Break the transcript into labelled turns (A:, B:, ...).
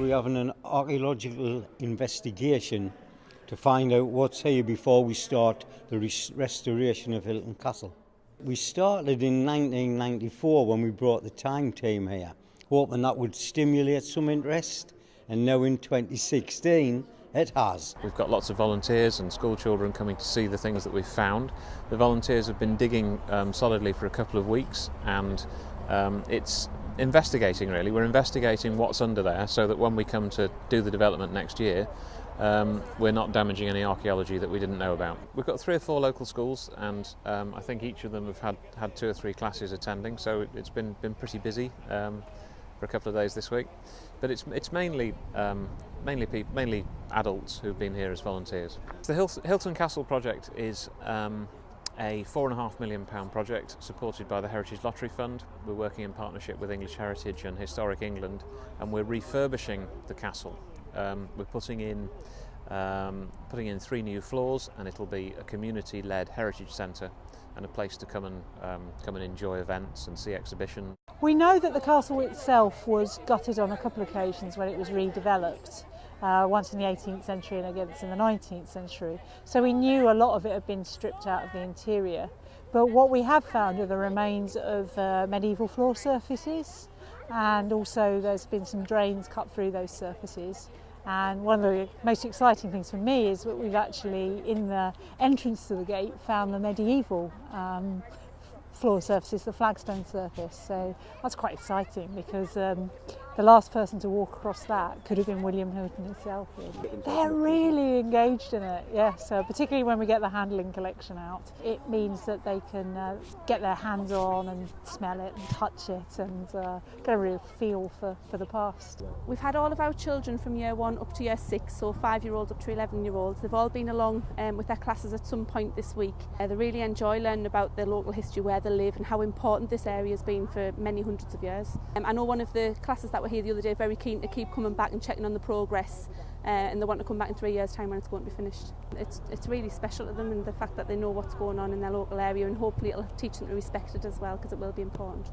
A: we're having an archaeological investigation to find out what's here before we start the restoration of Hylton Castle. We started in 1994 when we brought the time team here, hoping that would stimulate some interest, and now in 2016 it has.
B: We've got lots of volunteers and school children coming to see the things that we've found. The volunteers have been digging solidly for a couple of weeks, and it's investigating really. We're investigating what's under there so that when we come to do the development next year, we're not damaging any archaeology that we didn't know about. We've got 3 or 4 local schools, and I think each of them have had 2 or 3 classes attending, so it's been pretty busy for a couple of days this week. But it's mainly adults who've been here as volunteers. The Hylton Castle project is a £4.5 million project supported by the Heritage Lottery Fund. We're working in partnership with English Heritage and Historic England, and we're refurbishing the castle. We're putting in 3 new floors, and it'll be a community-led heritage centre and a place to come and enjoy events and see exhibitions.
C: We know that the castle itself was gutted on a couple of occasions when it was redeveloped. Once in the 18th century and again in the 19th century. So we knew a lot of it had been stripped out of the interior. But what we have found are the remains of medieval floor surfaces, and also there's been some drains cut through those surfaces. And one of the most exciting things for me is that we've actually, in the entrance to the gate, found the medieval floor surfaces, the flagstone surface. So that's quite exciting, because the last person to walk across that could have been William Hylton himself. They're really engaged in it, yes. Particularly when we get the handling collection out. It means that they can get their hands on and smell it and touch it, and get a real feel for the past.
D: We've had all of our children from year 1 up to year 6, so 5-year-olds up to 11-year-olds. They've all been along with their classes at some point this week. They really enjoy learning about their local history, where they live, and how important this area has been for many hundreds of years. I know one of the classes that were here the other day very keen to keep coming back and checking on the progress, and they want to come back in 3 years' time when it's going to be finished. It's really special to them, and the fact that they know what's going on in their local area, and hopefully it'll teach them to respect it as well, because it will be important.